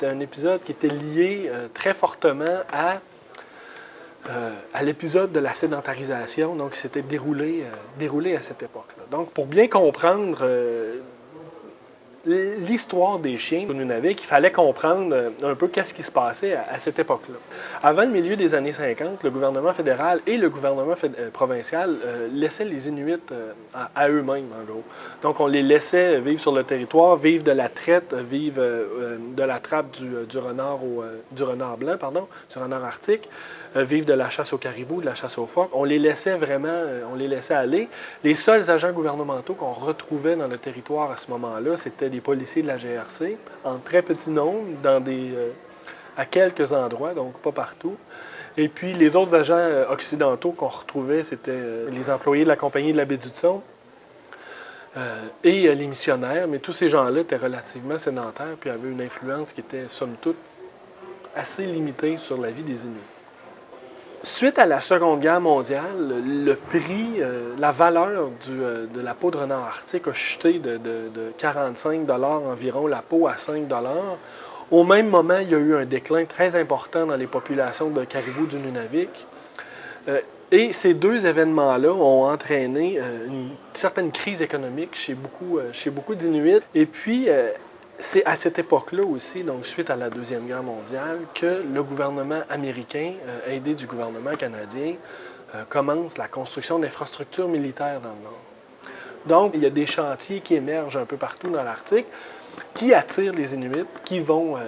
c'était un épisode qui était lié très fortement à l'épisode de la sédentarisation, donc qui s'était déroulé à cette époque-là. Donc, pour bien comprendre l'histoire des chiens au Nunavik, il fallait comprendre un peu qu'est-ce qui se passait à cette époque-là. Avant le milieu des années 50, le gouvernement fédéral et le gouvernement provincial laissaient les Inuits à eux-mêmes, en gros. Donc, on les laissait vivre sur le territoire, vivre de la traite, vivre de la trappe du renard blanc, du renard arctique, vivre de la chasse au caribou, de la chasse aux phoques. On les laissait vraiment, on les laissait aller. Les seuls agents gouvernementaux qu'on retrouvait dans le territoire à ce moment-là, c'était des policiers de la GRC, en très petit nombre, à quelques endroits, donc pas partout. Et puis les autres agents occidentaux qu'on retrouvait, c'était les employés de la Compagnie de la baie d'Hudson et les missionnaires. Mais tous ces gens-là étaient relativement sédentaires puis avaient une influence qui était, somme toute, assez limitée sur la vie des Inuits. Suite à la Seconde Guerre mondiale, le prix, la valeur de la peau de renard arctique a chuté de 45 $ environ la peau à 5 $. Au même moment, il y a eu un déclin très important dans les populations de caribous du Nunavik. Et ces deux événements-là ont entraîné une certaine crise économique chez beaucoup d'Inuits. Et puis, c'est à cette époque-là aussi, donc suite à la Deuxième Guerre mondiale, que le gouvernement américain, aidé du gouvernement canadien, commence la construction d'infrastructures militaires dans le Nord. Donc, il y a des chantiers qui émergent un peu partout dans l'Arctique qui attirent les Inuits, qui vont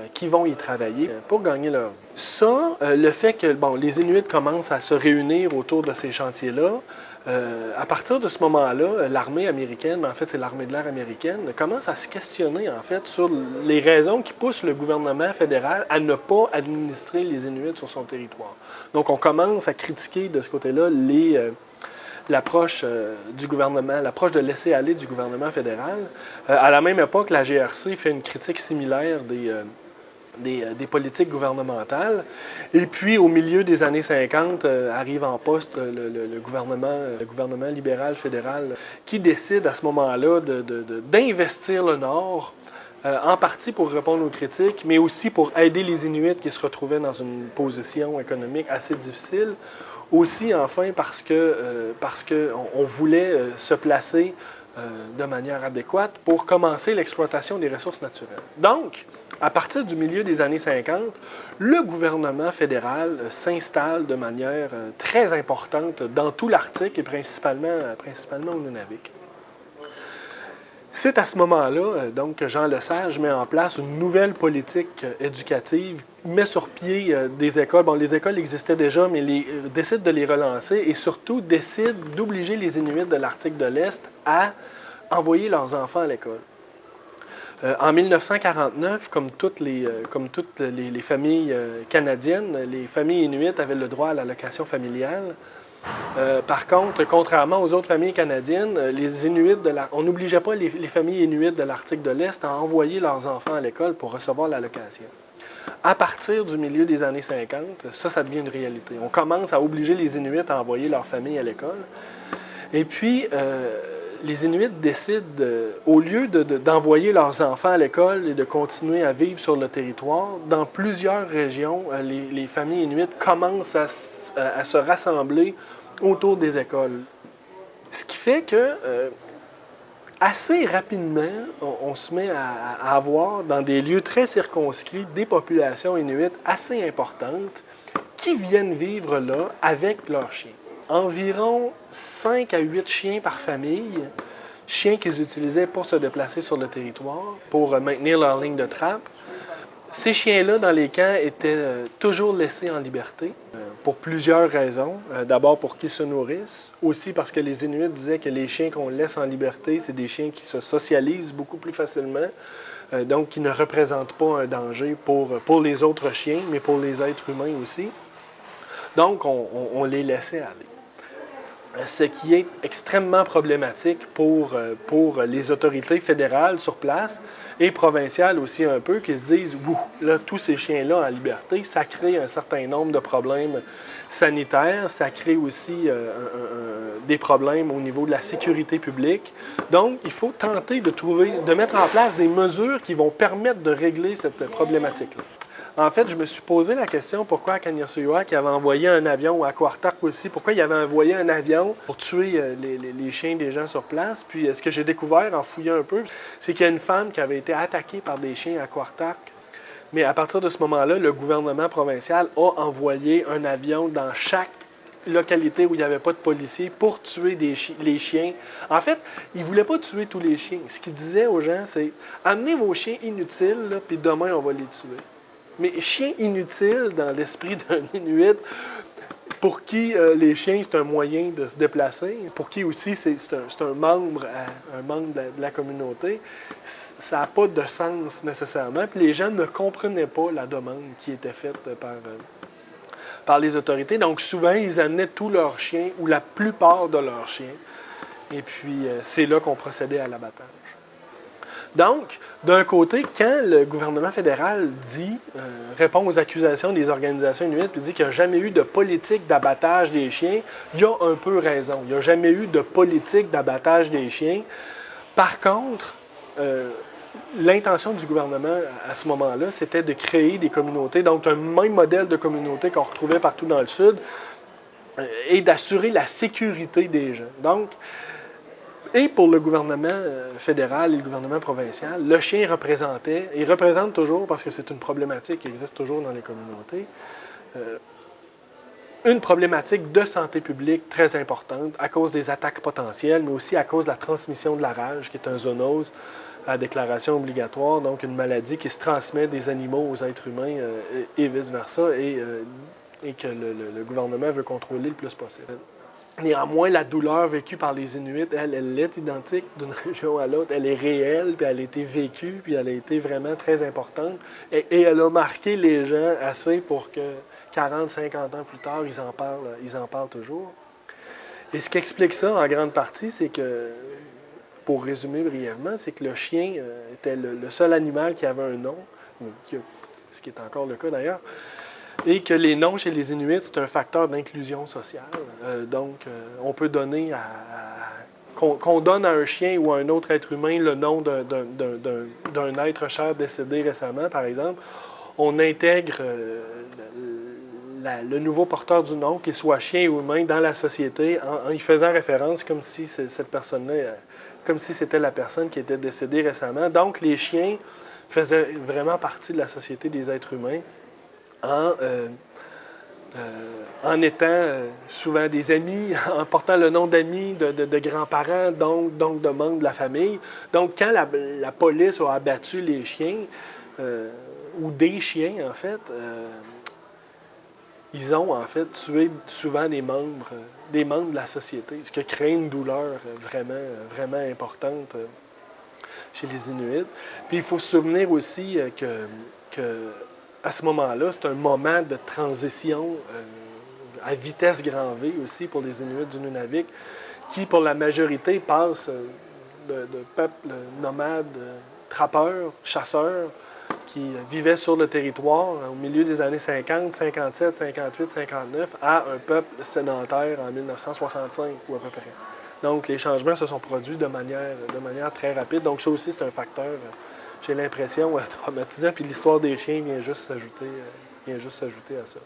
y travailler pour gagner leur vie. Ça, le fait que les Inuits commencent à se réunir autour de ces chantiers-là, à partir de ce moment-là, l'armée américaine, en fait c'est l'armée de l'air américaine, commence à se questionner en fait sur les raisons qui poussent le gouvernement fédéral à ne pas administrer les Inuits sur son territoire. Donc on commence à critiquer de ce côté-là l'approche du gouvernement, l'approche de laisser-aller du gouvernement fédéral. À la même époque, la GRC fait une critique similaire des politiques gouvernementales. Et puis, au milieu des années 50, arrive en poste le gouvernement libéral fédéral qui décide à ce moment-là d'investir le Nord, en partie pour répondre aux critiques, mais aussi pour aider les Inuits qui se retrouvaient dans une position économique assez difficile. Aussi, enfin, parce qu'on voulait se placer de manière adéquate pour commencer l'exploitation des ressources naturelles. Donc, à partir du milieu des années 50, le gouvernement fédéral s'installe de manière très importante dans tout l'Arctique et principalement au Nunavik. C'est à ce moment-là, donc, que Jean Lesage met en place une nouvelle politique éducative, met sur pied des écoles. Bon, les écoles existaient déjà, mais décide de les relancer et surtout décide d'obliger les Inuits de l'Arctique de l'Est à envoyer leurs enfants à l'école. En 1949, comme toutes les familles canadiennes, les familles inuites avaient le droit à l'allocation familiale. Par contre, contrairement aux autres familles canadiennes, les Inuits on n'obligeait pas les familles inuites de l'Arctique de l'Est à envoyer leurs enfants à l'école pour recevoir l'allocation. À partir du milieu des années 50, ça devient une réalité. On commence à obliger les Inuits à envoyer leurs familles à l'école. Et puis, les Inuits décident, au lieu d'envoyer leurs enfants à l'école et de continuer à vivre sur le territoire, dans plusieurs régions, les familles Inuits commencent à se rassembler autour des écoles. Ce qui fait que, assez rapidement, on se met à avoir, dans des lieux très circonscrits, des populations inuites assez importantes qui viennent vivre là avec leurs chiens. Environ 5 à 8 chiens par famille, chiens qu'ils utilisaient pour se déplacer sur le territoire, pour maintenir leur ligne de trappe. Ces chiens-là, dans les camps, étaient toujours laissés en liberté pour plusieurs raisons. D'abord pour qu'ils se nourrissent, aussi parce que les Inuits disaient que les chiens qu'on laisse en liberté, c'est des chiens qui se socialisent beaucoup plus facilement, donc qui ne représentent pas un danger pour les autres chiens, mais pour les êtres humains aussi. Donc, on les laissait aller. ce qui est extrêmement problématique pour les autorités fédérales sur place et provinciales aussi un peu, qui se disent « Ouh, là, tous ces chiens-là en liberté, ça crée un certain nombre de problèmes sanitaires, ça crée aussi des problèmes au niveau de la sécurité publique. » Donc, il faut tenter de mettre en place des mesures qui vont permettre de régler cette problématique-là. En fait, je me suis posé la question pourquoi à Kaniasuyuak, il avait envoyé un avion, ou à Quartark aussi, pourquoi il avait envoyé un avion pour tuer les chiens des gens sur place. Puis ce que j'ai découvert en fouillant un peu, c'est qu'il y a une femme qui avait été attaquée par des chiens à Quartark. Mais à partir de ce moment-là, le gouvernement provincial a envoyé un avion dans chaque localité où il n'y avait pas de policiers pour tuer les chiens. En fait, il ne voulait pas tuer tous les chiens. Ce qu'il disait aux gens, c'est « Amenez vos chiens inutiles, là, puis demain, on va les tuer. » Mais chien inutile dans l'esprit d'un Inuit, pour qui les chiens, c'est un moyen de se déplacer, pour qui aussi c'est un membre de la communauté, ça n'a pas de sens nécessairement. Puis les gens ne comprenaient pas la demande qui était faite par les autorités. Donc souvent, ils amenaient tous leurs chiens ou la plupart de leurs chiens. Et puis c'est là qu'on procédait à l'abattage. Donc, d'un côté, quand le gouvernement fédéral répond aux accusations des organisations inuites et dit qu'il n'y a jamais eu de politique d'abattage des chiens, il a un peu raison. Il n'y a jamais eu de politique d'abattage des chiens. Par contre, l'intention du gouvernement à ce moment-là, c'était de créer des communautés, donc un même modèle de communauté qu'on retrouvait partout dans le Sud, et d'assurer la sécurité des gens. Donc, et pour le gouvernement fédéral et le gouvernement provincial, le chien représentait, et représente toujours, parce que c'est une problématique qui existe toujours dans les communautés, une problématique de santé publique très importante à cause des attaques potentielles, mais aussi à cause de la transmission de la rage, qui est un zoonose à déclaration obligatoire, donc une maladie qui se transmet des animaux aux êtres humains et vice-versa, et que le gouvernement veut contrôler le plus possible. Néanmoins, la douleur vécue par les Inuits, elle est identique d'une région à l'autre. Elle est réelle, puis elle a été vécue, puis elle a été vraiment très importante. Et elle a marqué les gens assez pour que 40, 50 ans plus tard, ils en parlent toujours. Et ce qui explique ça, en grande partie, c'est que, pour résumer brièvement, c'est que le chien était le seul animal qui avait un nom, ce qui est encore le cas d'ailleurs, et que les noms chez les Inuits, c'est un facteur d'inclusion sociale. Donc, on peut donner qu'on donne à un chien ou à un autre être humain le nom d'un être cher décédé récemment, par exemple. On intègre le nouveau porteur du nom, qu'il soit chien ou humain, dans la société en y faisant référence comme si cette personne-là, comme si c'était la personne qui était décédée récemment. Donc, les chiens faisaient vraiment partie de la société des êtres humains, en étant souvent des amis, en portant le nom d'amis, de grands-parents, donc de membres de la famille. Donc, quand la police a abattu les chiens, ou des chiens, en fait, ils ont, en fait, tué souvent des membres de la société, ce qui a créé une douleur vraiment importante chez les Inuits. Puis, il faut se souvenir aussi que à ce moment-là, c'est un moment de transition à vitesse grand V aussi pour les Inuits du Nunavik, qui, pour la majorité, passent de peuples nomades, trappeurs, chasseurs, qui vivaient sur le territoire au milieu des années 50, 57, 58, 59, à un peuple sédentaire en 1965 ou à peu près. Donc, les changements se sont produits de manière très rapide. Donc, ça aussi, c'est un facteur, j'ai l'impression, traumatisant. Puis l'histoire des chiens vient juste s'ajouter à ça.